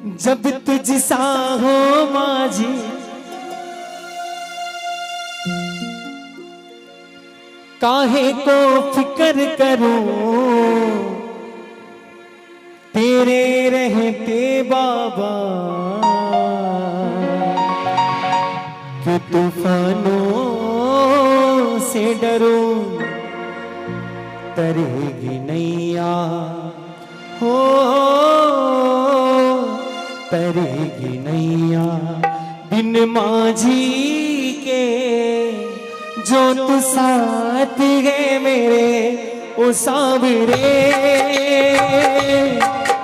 जब तुझसा हो माझी काहे को फिक्र करूं, तेरे रहते बाबा कि तूफानों से डरूं, तरेगी नैया हो तरेगी नैया बिन माझी के, जो तू साथ है मेरे ओ सावरे,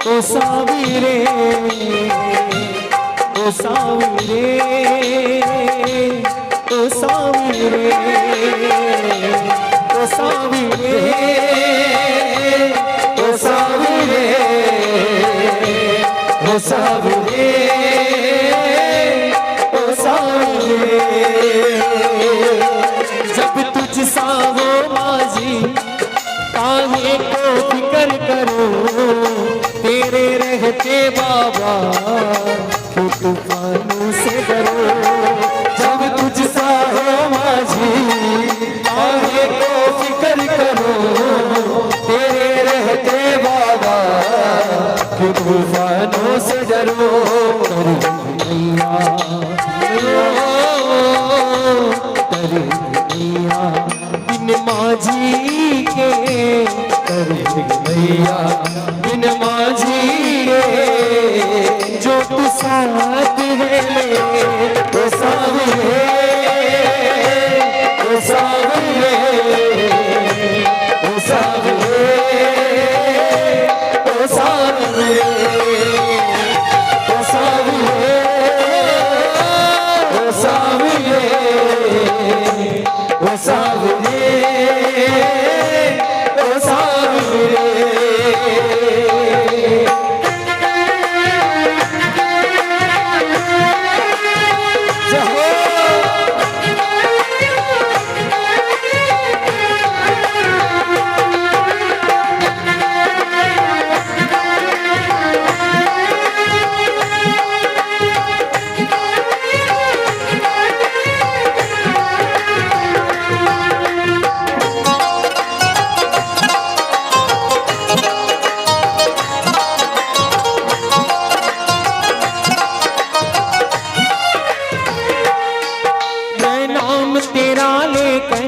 ओ सावरे, ओ सावरे, ओ सावरे, ओ सावरे, ओ सावरे, ओ सावरे, ओ सावरे। जब तुझसा हो माझी काहे को फिक्र करो, तेरे रहते बाबा क्यों तूफानों से डरो। जब तुझसा हो माझी काहे को फिक्र करो, तेरे रहते बाबा क्यों तूफानों से डरो। बिन माझी के भैया बिन माझी के, जो तू साथ है मेरे तो सावरे, तो सावरे, तो सावरे, तो सावरे, तो सावरे, तो सावरे, तो सावरे, तो सावरे। तेरा लेकर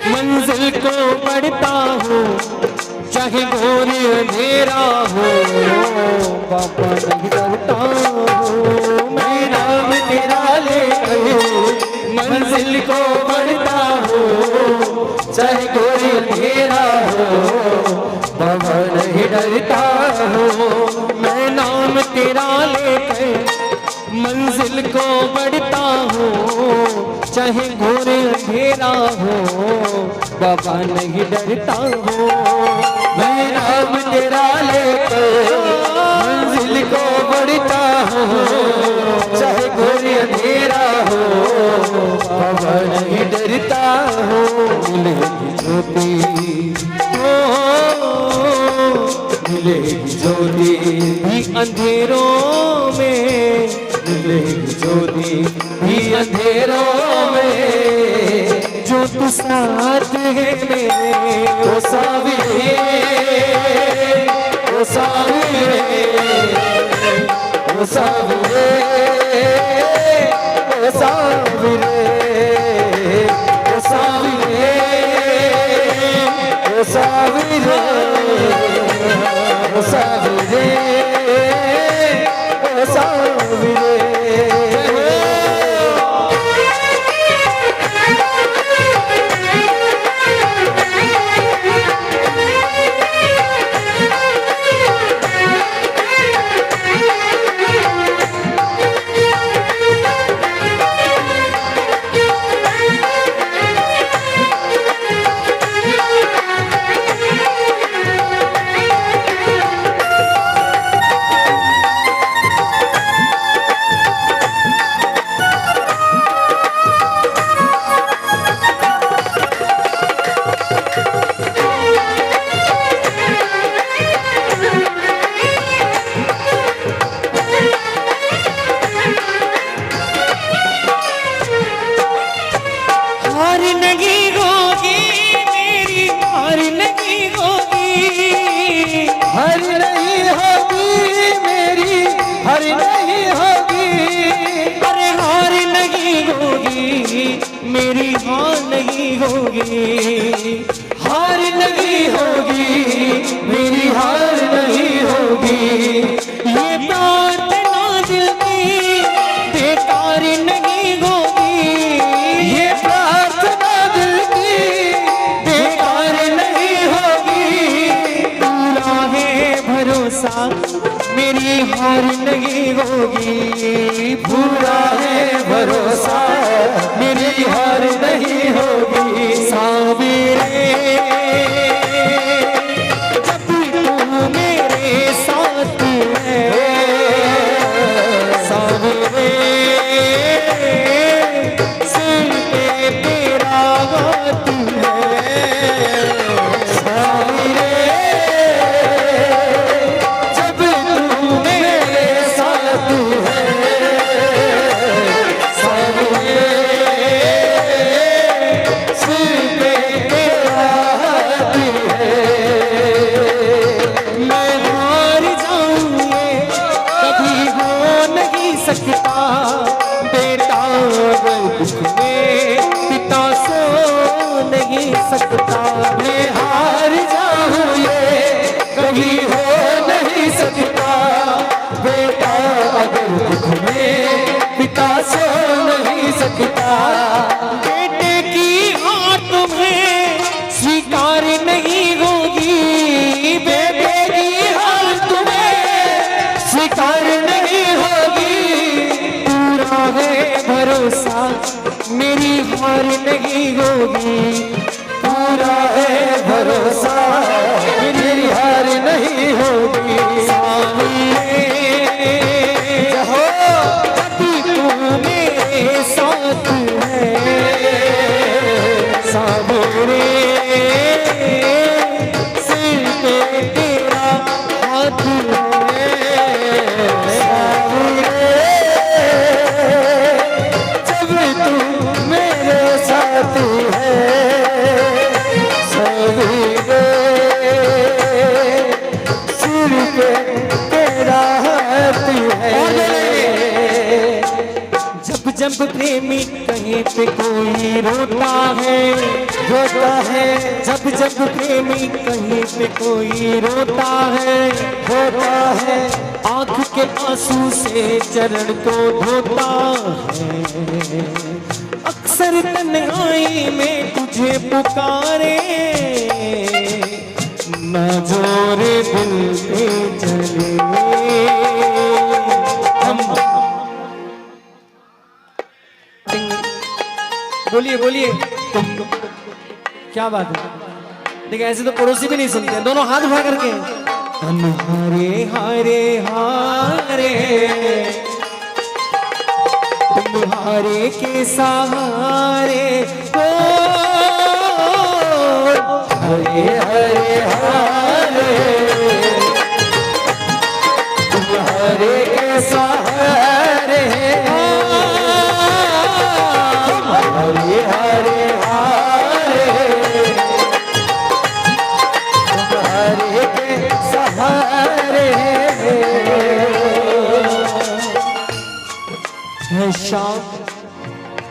मंजिल को बढ़ता हूँ, चाहे घोर अंधेरा हो बाबा नहीं डरता हूँ। मैं नाम तेरा लेकर मंजिल को बढ़ता हूँ, चाहे घोर अंधेरा हो बाबा नहीं डरता हूँ। मैं नाम तेरा लेकर मंजिल को बढ़ता हूँ, चाहे घोर अंधेरा हो बाबा नहीं डरता हूँ। मैं नाम तेरा लेकर मंजिल को बढ़ता हूँ, चाहे घोर अंधेरा हो बाबा नहीं डरता हूँ। मिलेगी ज्योति हो, मिलेगी ज्योति भी अंधेरों में, मिलेगी ज्योति भी अंधेरों में, जो तू साथ है मेरे ओ सावरे, ओ सावरे, ओ सावरे, ओ सावरे, ओ सावरे, ओ सावरे, ओ सावरे, ओ सावरे। होगी, हार नहीं होगी, मेरी हार नहीं होगी। ये प्रार्थना दिल की बेकार नहीं होगी, ये प्रार्थना दिल की बेकार नहीं होगी। पूरा है भरोसा मेरी हार नहीं होगी, पूरा है भरोसा मेरी हार नहीं होगी। साविरे जब तू मेरे साथ है, साविरे सिर पे तेरा हाथ है, साविरे जब तू मेरे साथ है, साविरे सिर पे तेरा हाथ है। मैं हार जाऊं ये कभी हो नहीं सकता, बेटा अगर दुख में पिता सो नहीं सकता। मैं हार जाऊं ये कभी हो नहीं सकता, बेटा अगर दुख में पिता सो नहीं सकता। बेटे की हार तुम्हें स्वीकार नहीं होगी, बेटे की हार तुम्हें स्वीकार नहीं होगी। पूरा है भरोसा मेरी हार नहीं होगी, पूरा है भरोसा मेरी हार नहीं होगी। साविरे हो जब तू मेरे साथ है, साविरे सिर पे तेरा हाथ है, साविरे जब तू मेरे साथ है, साविरे सिर पे तेरा हाथ है। जब जब प्रेमी कहीं पे कोई रोता है, रोता है, जब जब प्रेमी कहीं पे कोई रोता है, रोता है, आंख के आंसू से चरण को धोता है। अक्सर तन्हाई में तुझे पुकारे, ना जोरे दिल पे चले हम। बोलिए बोलिए, क्या बात है। देखिए ऐसे तो पड़ोसी भी नहीं सुनते, दोनों हाथ उठा करके। हम हारे हारे हारे, तुम हारे के सहारे हो, हरे हरे हारे, तुम हारे के सहारे हो, हरे हरे हारे, तुम हारे के सहारे है। शाम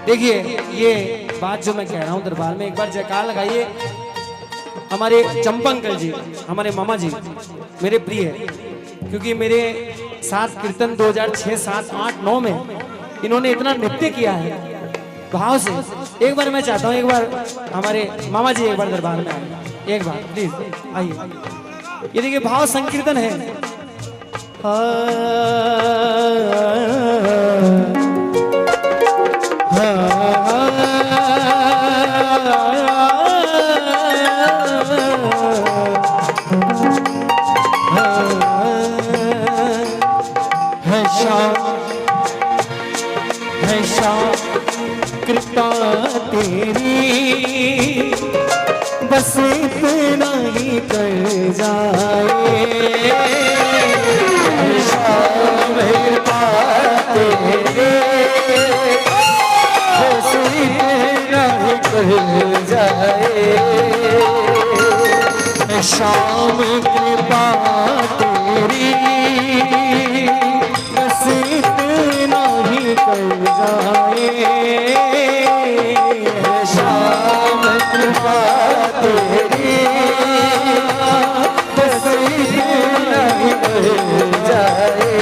देखिए ये बात जो मैं कह रहा हूँ दरबार में, एक बार जयकार लगाइए। हमारे चंपा अंकल जी, हमारे मामा जी मेरे प्रिय है, क्योंकि मेरे साथ कीर्तन 2006, 7, 8, 9 में इन्होंने इतना नृत्य किया है भाव से। एक बार मैं चाहता हूँ, एक बार हमारे मामा जी एक बार दरबार में आए, एक बार प्लीज आइए। ये देखिए भाव संकीर्तन है। कृपा तेरी बस इतना ही कर जाए, कृपा तेरी बस इतना ही कर जाए। शाम कृपा तेरी बस इतना ही कर जाए, शाम कृपा जाए।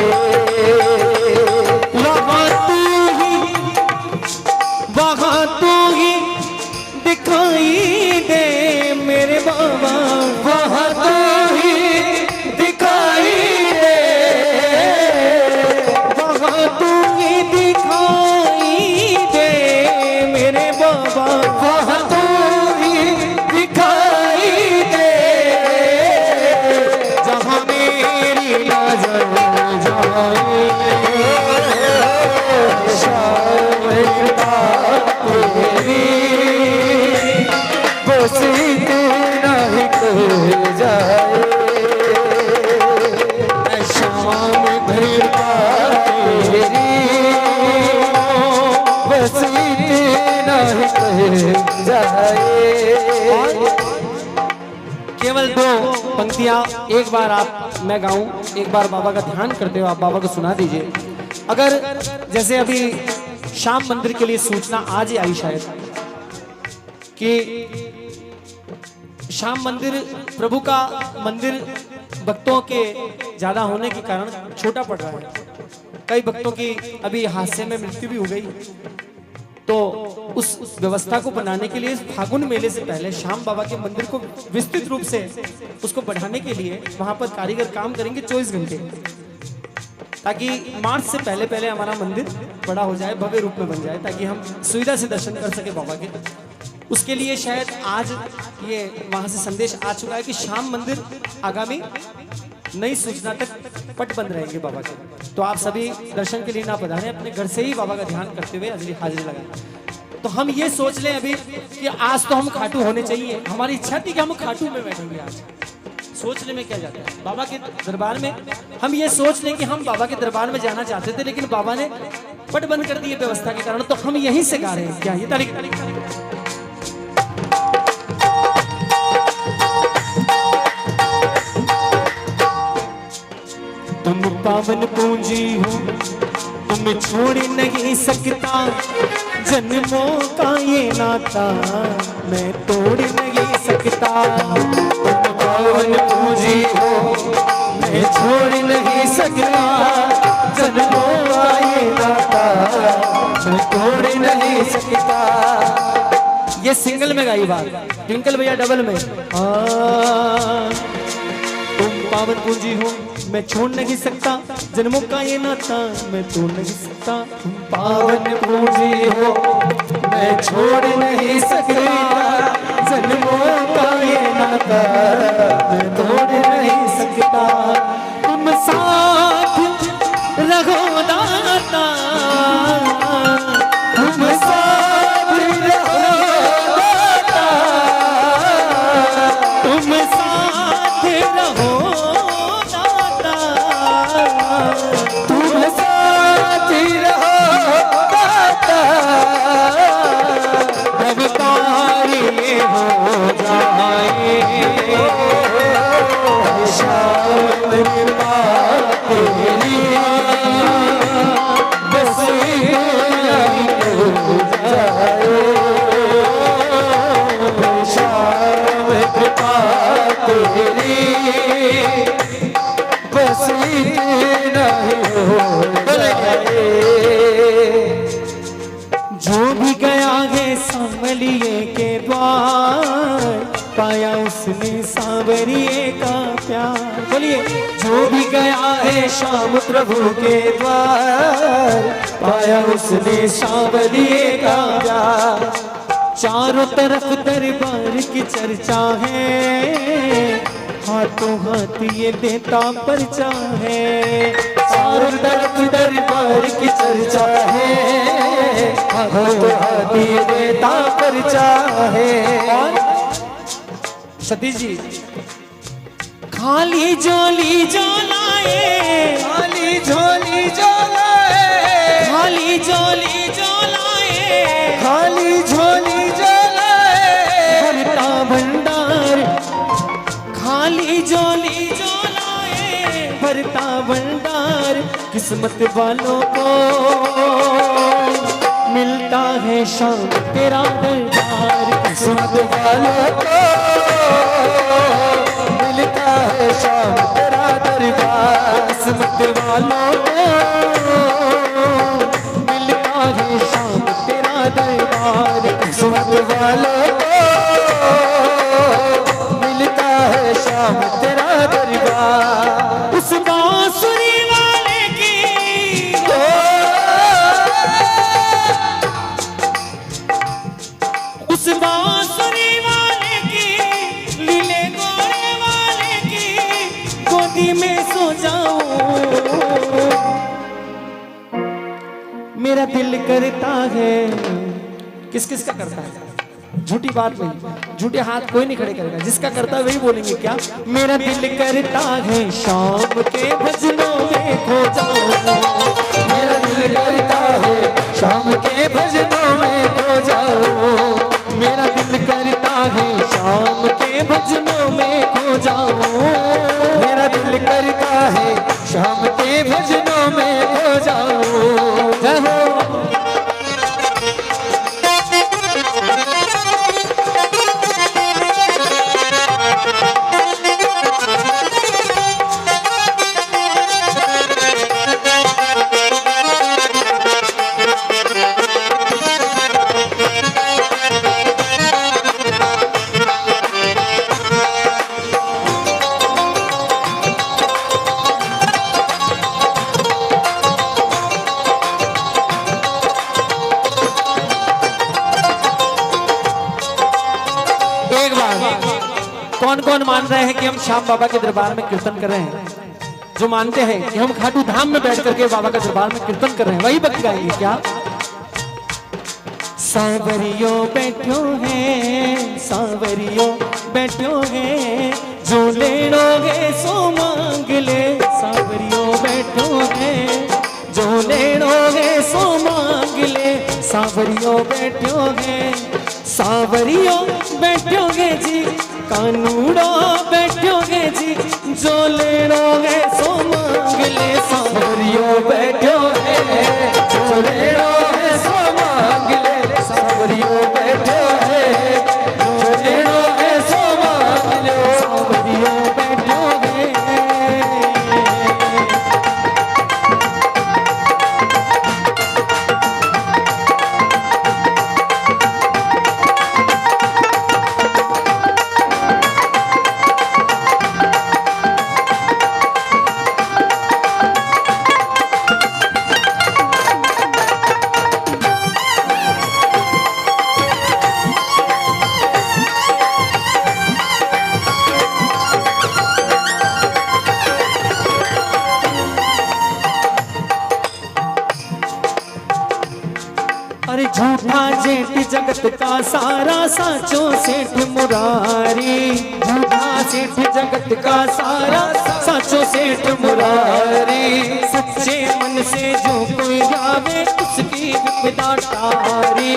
वहाँ तू ही दिखाई दे मेरे बाबा, वहाँ तू ही दिखाई दे, वहाँ तू ही दिखाई दे मेरे बाबा, वहाँ तू ही दिखाई दे, जहाँ मेरी नजर जाए। शाम तेरी बस इतना ही कह जाए। शाम भर तेरी बस इतना ही कह जाए। केवल दो पंक्तियां एक बार मैं गाऊं, एक बार बाबा का ध्यान करते हो आप बाबा को सुना दीजिए। अगर जैसे अभी श्याम मंदिर के लिए सूचना आज ही आई शायद कि श्याम मंदिर प्रभु का मंदिर भक्तों के ज्यादा होने के कारण छोटा पड़ रहा है। कई भक्तों की अभी हादसे में मृत्यु भी हो गई, तो उस व्यवस्था को बनाने के लिए फागुन मेले से पहले श्याम बाबा के मंदिर को विस्तृत रूप से उसको बढ़ाने के लिए वहां पर कारीगर काम करेंगे 24 घंटे, ताकि मार्च से पहले हमारा मंदिर बड़ा हो जाए, भव्य रूप में बन जाए, ताकि हम सुविधा से दर्शन कर सके बाबा के। उसके लिए शायद आज ये वहां से संदेश आ चुका है कि श्याम मंदिर आगामी नई सूचना तक पट बंद रहेंगे बाबा के। तो आप सभी दर्शन के लिए ना पधारें, अपने घर से ही बाबा का ध्यान करते हुए हाजिरी लगाएं। तो हम ये सोच लें अभी कि आज तो हम खाटू होने चाहिए, हमारी इच्छा थी कि हम खाटू में बैठेंगे। आज सोचने में क्या जाता है, बाबा के दरबार में हम ये सोच लें कि हम बाबा के दरबार में जाना चाहते थे, लेकिन बाबा ने पट बंद कर दिए व्यवस्था के कारण, तो हम यहीं से गा रहे हैं। क्या ये तारीख तुम पावन पूंजी हो, तुम छोड़ नहीं सकता, जन्मों का ये नाता मैं तोड़ नहीं सकता। तुम पावन पूंजी हो, मैं छोड़ नहीं सकता, जन्मों का ये नाता मैं तोड़ नहीं सकता। ये सिंगल में गाई बात, ट्विंकल भैया डबल में। तुम पावन पूंजी हो, मैं छोड़ नहीं सकता, जन्मों का ये नाता मैं तोड़ नहीं सकता। तुम पावन पूंजी हो, मैं छोड़ नहीं सकता, जन्मों का ये नाता मैं तोड़ नहीं सकता। तुम साथ रहो दाता, तुम साथ रहो दाता, तुम साथ रहो दाता, तुम साथ रहो दाता, अवतार ये हो जाए। शाम कृपा तेरी बस इतना हो जाए। शाम कृपा तेरी बस इतना हो जाए। जो भी गया है सांवलिए के द्वार, पाया उसने सांवरिए का प्यार। बोलिए, जो भी गया है श्याम प्रभु के द्वार, पाया उसने सांवलिए का प्यार। चारों तरफ दरबार की चर्चा है, हाथों हाथ ये देता परचा है। चारों तरफ दरबार की चर्चा है, हाथों हाथ ये देता परचा है। सतीश जी, खाली झोली जो लाए, खाली झोली जो लाए, खाली झोली जो लाए, खाली झोली जो लाए, भरता भंडार, खाली झोली जो लाए, भरता भंडार। किस्मत वालों को मिलता है शाम तेरा दरबार, किस्मत वालों को मिलता है शाम तेरा दरबार। किस्मत वालों को मिलता है शाम तेरा दरबार, किस्मत वालों को मिलता है शाम तेरा दरबार। उस बांसुरी वाले की उस बांसुरी वाले की लीले गोरे वाले की गोदी में सो जाऊं। मेरा दिल करता है, किस किस का करता है? झूठी बात नहीं, झूठे हाथ कोई नहीं खड़े करेगा, जिसका करता है वही बोलेंगे। क्या? मेरा दिल करता है शाम के भजनों में खो जाऊं। मेरा दिल करता है शाम के भजनों में खो जाऊं। मेरा दिल करता है शाम के भजनों में खो जाऊं। मेरा दिल करता है शाम के भजनों में खो जाऊं। जय हो। कौन कौन मान रहे हैं कि हम श्याम बाबा के दरबार में कीर्तन कर रहे हैं? जो मानते हैं कि हम खाटू धाम में बैठ करके बाबा के दरबार में कीर्तन कर रहे हैं, वही भक्त गाएंगे। क्या? सांवरियों बैठो हैं, सांवरियों बैठो हैं, जो लेनोगे सो मांग ले। सांवरियों बैठो हैं, जो लेनोगे सो मांग ले। सांवरियों बैठो हैं, सांवरियों बैठोगे जी, कानूड़ो बैठोगे जी, जो लेनोगे सो मांग ले। सांवरियों बैठो है, जो लेनोगे सो मांग ले। सांवरियों बैठो है, जो लेनोगे सो मांग ले। सांवरियों बैठोगे। अरे झूठा जेठ जगत का सारा, साचो सेठ मुरारी। झूठा सेठ जगत का सारा, साचो सेठ मुरारी। सच्चे मन से जो कोई जावे उसकी विपदा टारी।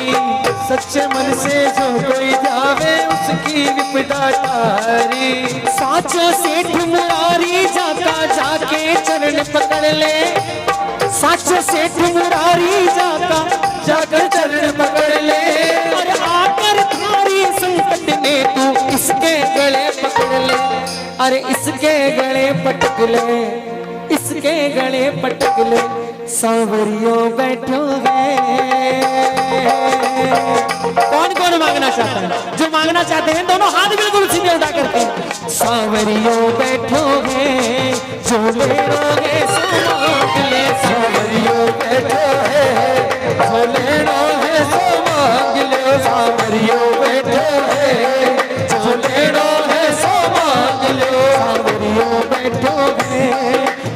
सच्चे मन से जो कोई जावे उसकी विपदा टारी। साचो सेठ मुरारी जाका जाके चरण पकड़ ले। साचो सेठ मुरारी जाका जाकर चरण पकड़ ले। और आकर थारी संकट में तू इसके गले पकड़ ले। अरे इसके गले पटक ले, इसके गले पटक ले। सांवरियों बैठो है। कौन कौन मांगना चाहता है? जो मांगना चाहते हैं दोनों हाथ बिल्कुल सीधे उठा करके। सांवरियों बैठो है, जो लेनोगे सो मांग ले। सांवरियों बैठो है, जो लेना है सो मांग ले। सांवरियों बैठो है, जो लेना है सो मांग ले। सांवरियों बैठो है,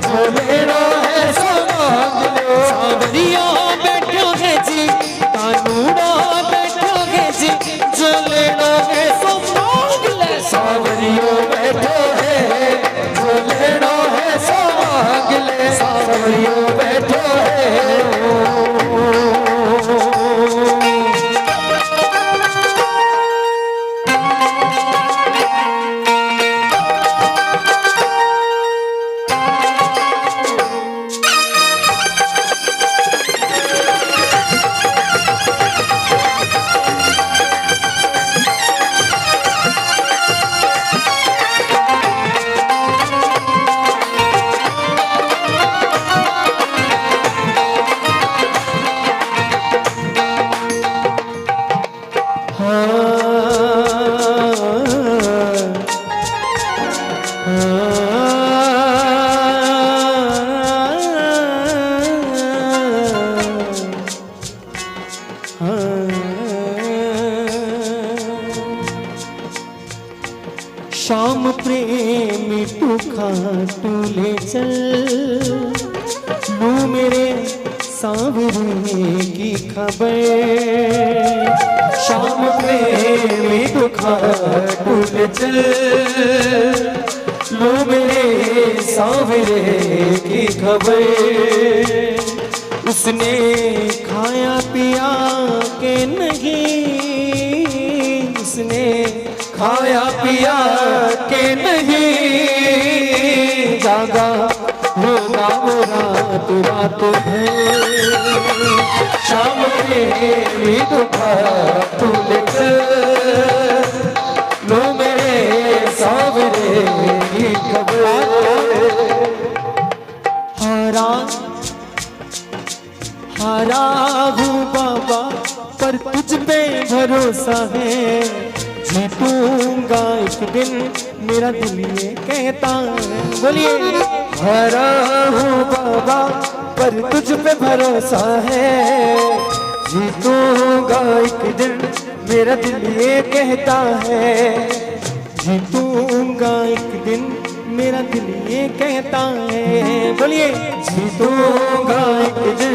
जो लेना है सो मांग ले। सांवरियों बैठोगे जी, कानूड़ो बैठोगे जी, जो लेनोगे सो मांग ले। सांवरियों बैठो है, जो लेना है सो मांग ले। सांवरियों बैठो है। सांवरे की खबर, शाम प्रेमी दुखा टूल चल, लो मेरे सांवरे की खबर। उसने खाया पिया के नहीं, उसने खाया पिया के नहीं, जागा होगा वो रात रात भर। शाम प्रेमी दुखा टूल चल, लो मेरे सांवरे की खबर। हारा हूँ बाबा पर तुझ पे भरोसा है, जीतूंगा एक दिन मेरा दिल ये कहता है। बोलिए। हारा हूँ बाबा पर तुझ पे भरोसा है, जीतूंगा एक दिन मेरा दिल ये कहता है। जीतूंगा एक दिन मेरा दिल ये कहता है। बोलिए। जीतूंगा एक दिन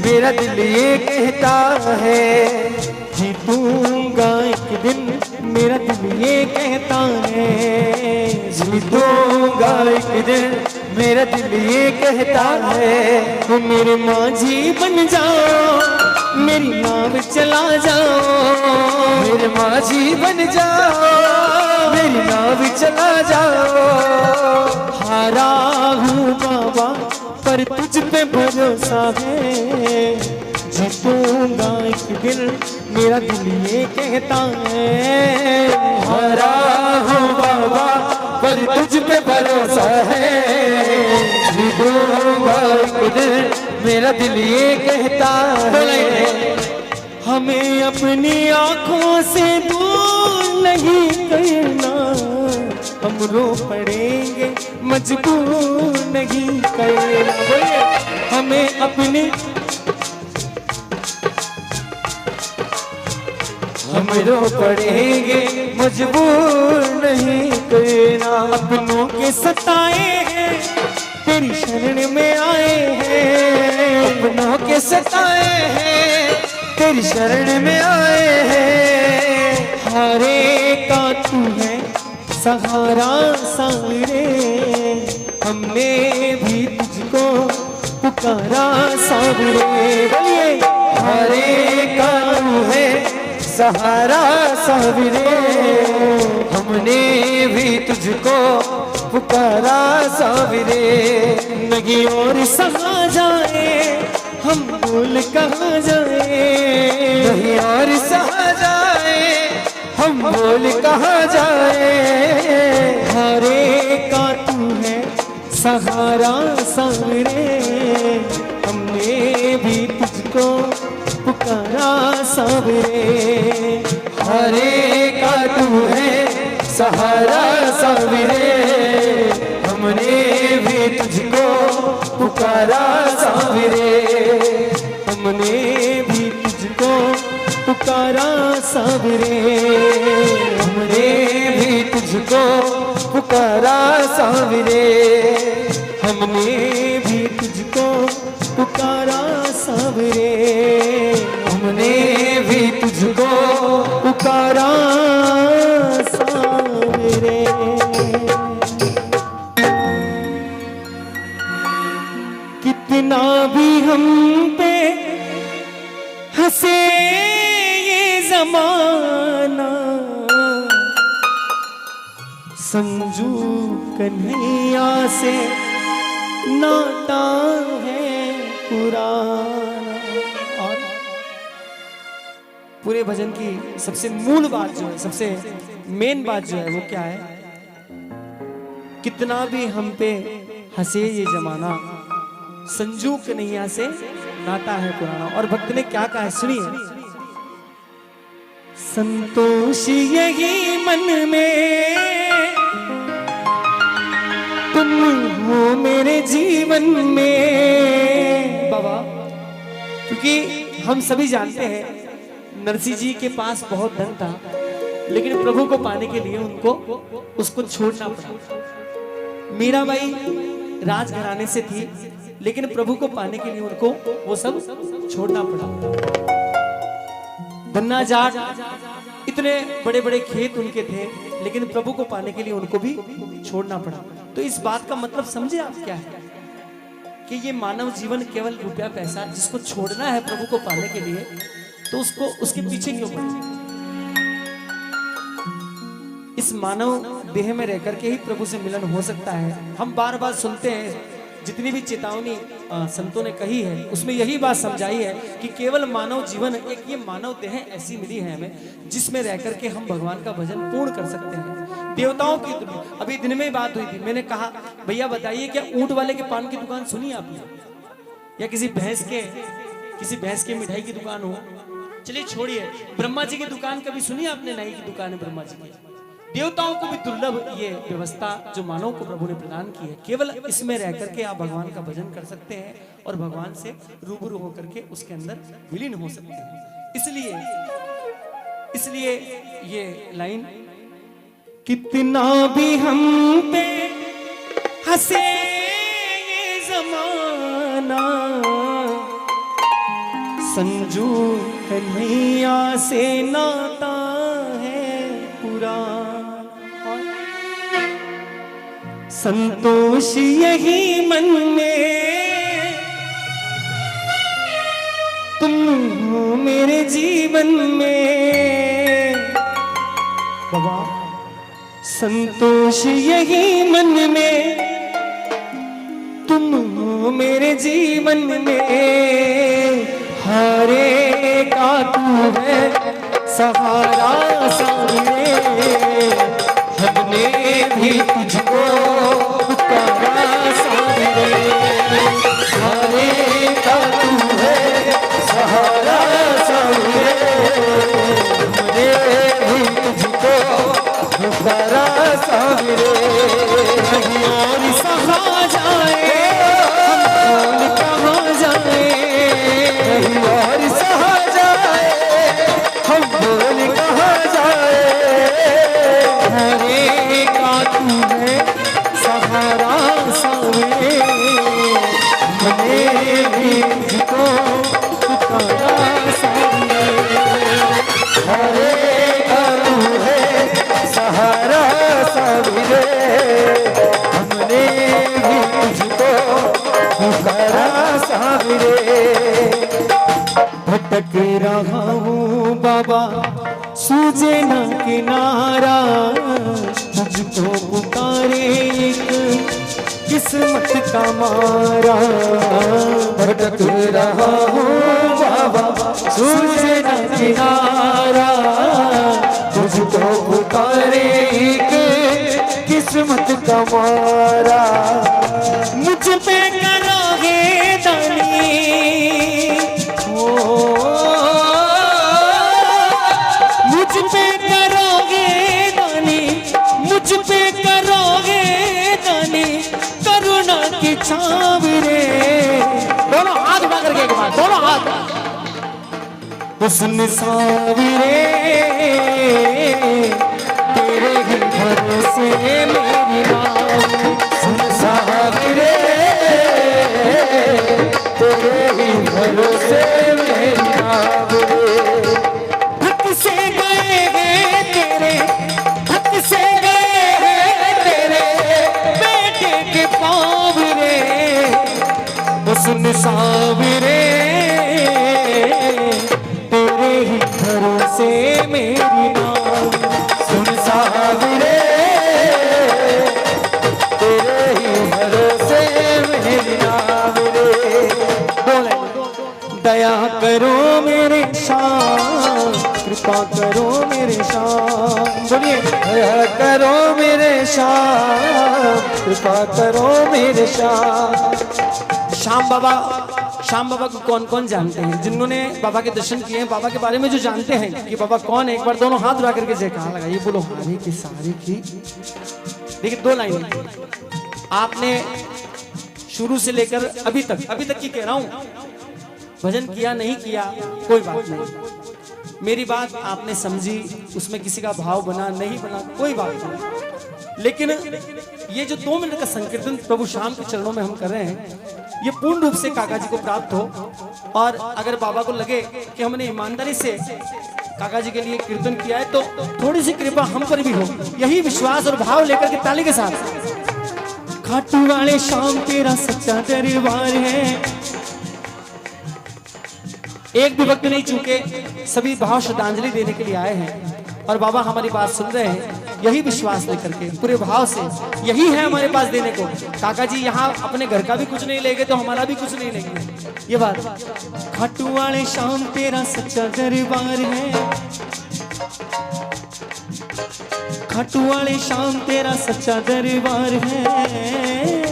मेरा दिल ये कहता है। जीतूंगा एक दिन मेरा दिल ये कहता है। जीतूंगा एक दिन मेरा दिल ये कहता है। तो मेरे माझी बन जाओ, मेरी नाव चला जाओ, मेरे माझी बन जाओ, मेरी नाव चला जाओ। हारा हूँ बाबा पर तुझ पे भरोसा है, जीतूंगा एक दिन मेरा दिल ये कहता है। हारा हूँ बाबा पर तुझ पे भरोसा है, जीतूंगा एक दिन मेरा दिल ये कहता है। हमें अपनी आंखों से दूर नहीं करना, हम रो पड़ेंगे मजबूर नहीं करना। बोलिए। हमें अपने हम रो पड़ेंगे मजबूर नहीं करना। अपनों के सताए हैं तेरी शरण में आए हैं, अपनों के सताए हैं तेरी शरण में आए हैं। हारे का तू है सहारा सांवरे, हमने भी तुझको पुकारा सांवरे। बोलिए। हारे का तू है सहारा सांवरे, हमने भी तुझको पुकारा सांवरे। नहीं और सहा जाए हम भूल कहाँ जाए, नहीं और सहा जाए हम बोल कहाँ जाए। हारे का तू है सहारा सांवरे, हमने भी तुझको पुकारा सांवरे। हारे का तू है सहारा सांवरे, हमने भी तुझको पुकारा सांवरे। हमने भी तुझको पुकारा सांवरे, हमने भी तुझको पुकारा सांवरे। हमने भी तुझको पुकारा सांवरे, हमने भी तुझको पुकारा सांवरे। कितना भी हम पे हंसे ये जमाना, संजू कन्हैया से नाता है पुराना। और पूरे भजन की सबसे मूल बात जो है, सबसे मेन बात जो है वो क्या है? कितना भी हम पे हंसे ये जमाना, संजू कन्हैया से नाता है पुराना। और भक्त ने क्या कहा है सुनिए। संतोष यही मन में तुम हो मेरे जीवन में बाबा। क्योंकि हम सभी जानते हैं नरसिंह जी के पास बहुत धन था, लेकिन प्रभु को पाने के लिए उनको उसको छोड़ना पड़ा। मीराबाई राजघराने से थी, लेकिन प्रभु को पाने के लिए उनको वो सब छोड़ना पड़ा। धन्ना जाट, इतने बड़े बड़े खेत उनके थे, लेकिन प्रभु को पाने के लिए उनको भी छोड़ना पड़ा। तो इस बात का मतलब समझे आप क्या है कि ये मानव जीवन केवल रुपया पैसा जिसको छोड़ना है प्रभु को पाने के लिए, तो उसको उसके पीछे क्यों पड़े। इस मानव देह में रहकर के ही प्रभु से मिलन हो सकता है। हम बार बार सुनते हैं, जितनी भी चेतावनी संतों ने कही है उसमें यही बात समझाई है कि केवल मानव जीवन, एक ये मानव देह ऐसी मिली है हमें जिसमें रहकर के हम भगवान का भजन पूर्ण कर सकते हैं। देवताओं की अभी दिन में बात हुई थी, मैंने कहा भैया बताइए क्या ऊंट वाले के पान की दुकान सुनी आपने, या किसी भैंस के मिठाई की दुकान हो। चलिए छोड़िए, ब्रह्मा जी की दुकान कभी सुनी आपने? नहीं की दुकान है ब्रह्मा जी की। देवताओं को भी दुर्लभ ये व्यवस्था जो मानव को प्रभु ने प्रदान की है, केवल इसमें रह करके आप भगवान का भजन कर सकते हैं और भगवान से रूबरू होकर के उसके अंदर विलीन हो सकते हैं। इसलिए ये लाइन, कितना भी हम पे हंसे ये जमाना, संजू कन्हैया से नाता है पुराना, संतोष यही मन में, तुम हो मेरे जीवन में बाबा, संतोष यही मन में, तुम हो मेरे जीवन में, हारे का तू है सहारा सामने, हमने भी तुझको पुकारा सामने, हारे का तू है सहारा सामने, हमने भी तुझको पुकारा सामने, कहीं और सहा जाए हम कहाँ जाए, कहीं और सहा जाए हम बोल कहाँ जाए, हरे का तू है सहारा सामने, हमने भी तुझको पुकारा सामने, हरे का तू है सहारा सामने, हमने भी तुझको पुकारा सामने। भटक रहा हूँ बाबा सूझे ना किनारा, तुझको पुकारे एक किस्मत का मारा, भटक रहा हूँ बाबा सूझे ना किनारा, तुझको पुकारे एक किस्मत का मारा, मुझ पे करोगे दानी, मुझ पे करोगे दानी, मुझ पे करोगे दानी, करुणा की छाव रे, दोनों हाथ उठा करके एक बार, दोनों हाथ, हुस्न सावरे तेरे ही भरोसे मेरी नाव, हुस्न सावरे तेरे ही भरोसे मेरी नाव रे, हक से गए हैं तेरे, हक से गए हैं तेरे बेटे के पाँव रे, हुस्न सावरे तेरे ही भरोसे मेरी नाव, सुन सावरे तेरे ही भरोसे मेरी नाव रे, दया करो मेरे शाम, कृपा करो मेरे शाम, बोलिए दया करो मेरे शाम, कृपा करो मेरे शाम। श्याम बाबा को कौन कौन जानते हैं? जिन्होंने बाबा के दर्शन किए हैं, बाबा के बारे में जो जानते हैं कि बाबा कौन है, एक बार दोनों हाथ उठा करके जयकार लगाइए, बोलो हारे की सारे की। देखिए दो लाइन आपने शुरू से लेकर अभी तक की कह रहा हूं, भजन किया नहीं किया कोई बात नहीं, मेरी बात आपने समझी, उसमें किसी का भाव बना नहीं बना कोई बात नहीं, लेकिन ये जो 2 मिनट का संकीर्तन प्रभु श्याम के चरणों में हम कर रहे हैं, ये पूर्ण रूप से काका जी को प्राप्त हो। और अगर बाबा को लगे कि हमने ईमानदारी से काका जी के लिए कीर्तन किया है तो थोड़ी सी कृपा हम पर भी हो, यही विश्वास और भाव लेकर के ताली के साथ। खाटू वाले शाम तेरा सच्चा दरबार है। एक भी वक्त नहीं चूके, सभी भाव श्रद्धांजलि देने के लिए आए हैं और बाबा हमारी बात सुन रहे हैं, यही विश्वास लेकर के पूरे भाव से, यही है हमारे पास देने को। काका जी यहाँ अपने घर का भी कुछ नहीं लेंगे तो हमारा भी कुछ नहीं लेंगे, ये बात। खाटू वाले शाम तेरा सच्चा दरबार है, खाटू वाले शाम तेरा सच्चा दरबार है।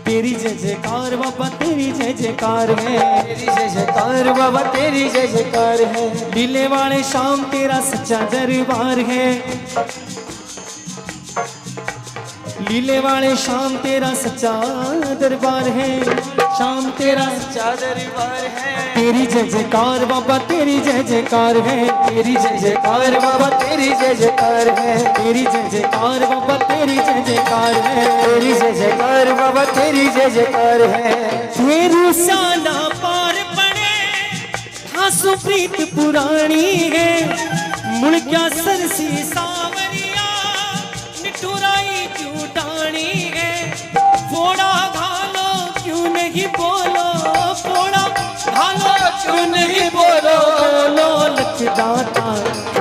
तेरी जय जयकार बाबा, तेरी जय जयकार है, तेरी जय जयकार बाबा, तेरी जय जयकार है। लीले वाले शाम तेरा सच्चा दरबार है, लीले वाले शाम तेरा सच्चा दरबार है, शाम तेरा सच्चा दरबार है। तेरी जय जयकार बाबा, तेरी जय जयकार है, तेरी जय जयकार बाबा, तेरी जय जयकार है। तेरी जय जयकार बाबा, तेरी जय जयकार है, तेरी जय जयकार बाबा, तेरी जय जयकार है। तेरू साना पार पड़े हाँसू प्रीत पुरानी है, मुड़ क्या सरसी सावरिया निठुराई क्यों टाणी है। फोड़ा घालो क्यों नहीं बोलो, फोड़ा घालो क्यों नहीं बोलो, बोलो लखदाता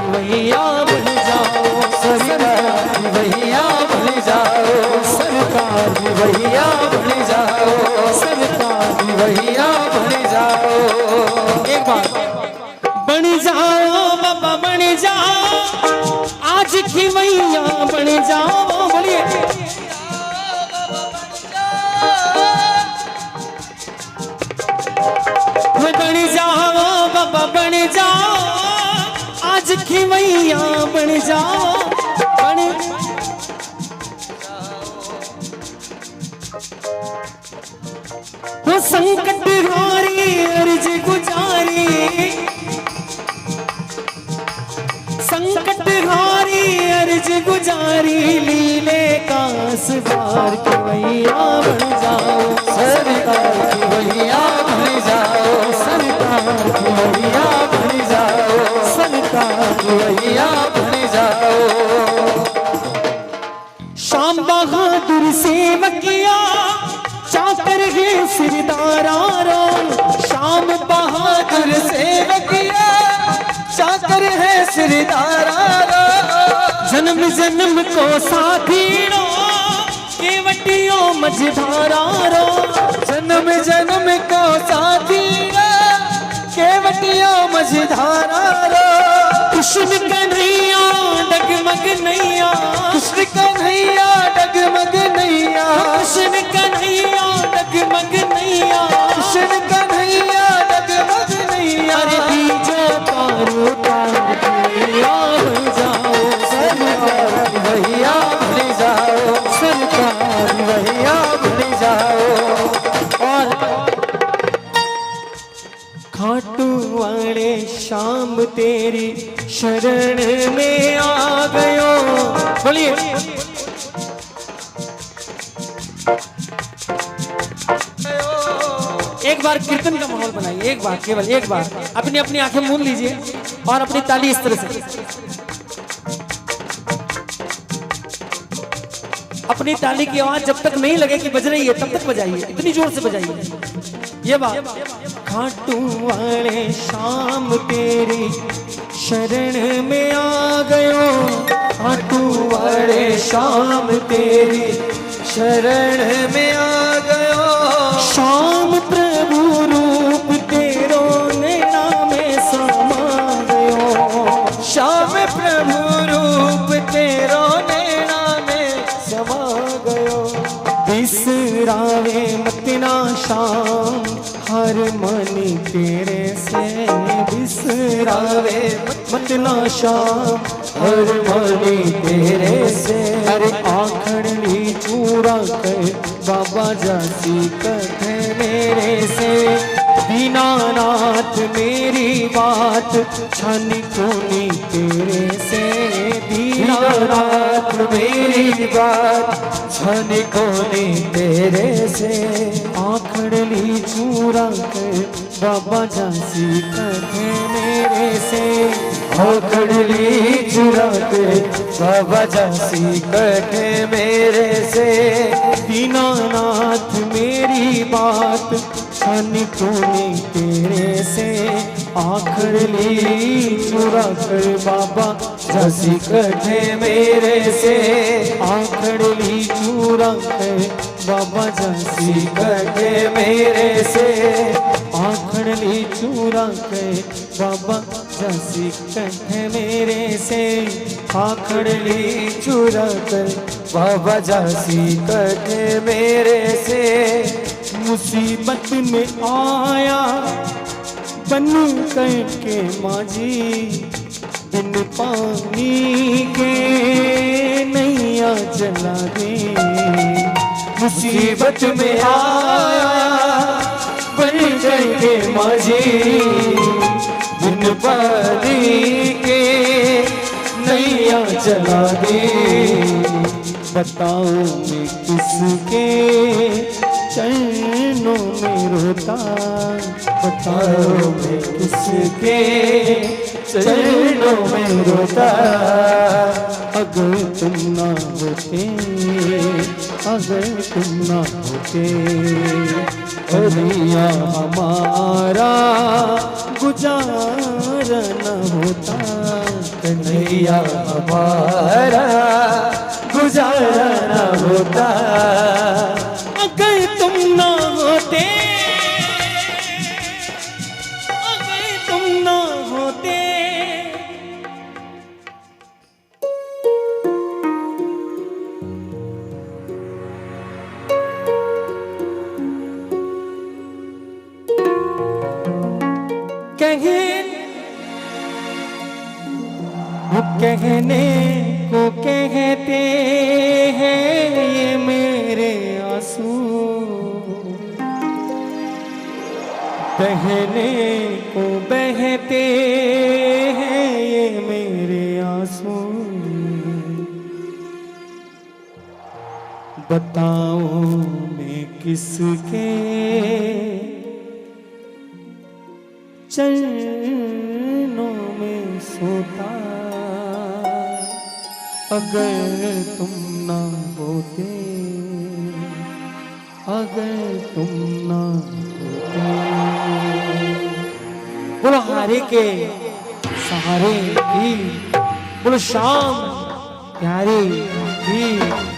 भैया बन जाओ, सरकार भैया बन जाओ, सरकार भैया बन जाओ, सरकार भैया बन जाओ। एक बार बन जाओ बाबा, बन जाओ आज की मैया बन जाओ। बोलिए बन जाओ बाबा, बन जाओ आज की मैया बन जाओ, बन वो संकट हारी अर्ज गुजारी, संकट हारी अर्ज गुजारी, लीले का सुधार की मैया बन जाओ, सरकार की भैया बन जाओ, सरकार की भैया बन जाओ, सरकार की भैया बन जाओ। शाम बहादुर सेवकिया चाकर है सिरदारा रो, शाम बहादुर सेवकिया चाकर है सिरदारा रो, जन्म जन्म को साथी रो, केवटियों मझधारा रो, जन्म जन्म को साथी रो, केवटियों मझधारा रो। कृष्ण कन्हैया डगमग नैया, कृष्ण कन्हैया डगमग नैया, कृष्ण कन्हैया डगमग नैया, कृष्ण कन्हैया डगमग नैया। अरे बीजो पारो पार भैया बन जाओ, सरकार भैया बन जाओ, सरकार भैया बन जाओ। और खाटू वाले शाम तेरी शरण में आ गयो। बोलिए एक बार कीर्तन का माहौल बनाइए, एक बार, केवल एक बार अपनी अपनी आंखें मूंद लीजिए और अपनी ताली इस तरह से, अपनी ताली की आवाज जब तक नहीं लगे कि बज रही है तब तक बजाइए, इतनी जोर से बजाइए। ये बात खाटू वाले शाम तेरी शरण में आ गयो, खाटू वाले शाम तेरी शरण में आ गयो, शाम प्रभु रूप तेरो नैना में समा गयो, शाम प्रभु रूप तेरो नैना में समा गयो। बिसरावे मतना शाम हर मनी तेरे से, बिसरावे मतना शाम हर मनी तेरे से। अरे आखड़ली चूड़ा कर बाबा जाती कथे मेरे से, दीनानाथ मेरी बात छानी कोनी तेरे से, दीना दीनानाथ मेरी बात छाने कोने तेरे से आखड़ ली चूरा कर बाबा झांसी कहे मेरे से आखड़ली चुरा के बाबा झांसी कटे मेरे से दीनानाथ मेरी बात छानी कोने तेरे से आखड़ ली चुरा कर बाबा झांसी कटे मेरे से आखड़ ली चूरा कर बाबा झांसी कटे मेरे से आखड़ ली चूरा कर बाबा झांसी कहे मेरे से आखड़ली चुरा कर बाबा झांसी कटे मेरे से मुसीबत में आया बन करके माझी बिन पानी के नैया जला दे मुसीबत में आया बन करके माझी बिन पानी के नैया चला दे बताओ मैं किसके चरणों में रोता बताओ मैं किसके चरणों में रोता अगर तुम ना होते अगर तुम ना होते कन्हैया हमारा गुजारा न होता कन्हैया हमारा गुजारा न होता अगर तुम ना होते अगर तुम ना होते कहे वो कहने को कहते हैं ये मेरे आंसू बहने को बहते हैं ये मेरे आंसू बताओ मैं किसके चरणों में सोता अगर तुम ना होते अगर तुम ना होते बोलो हारे के सहारे की बोलो शाम प्यारे की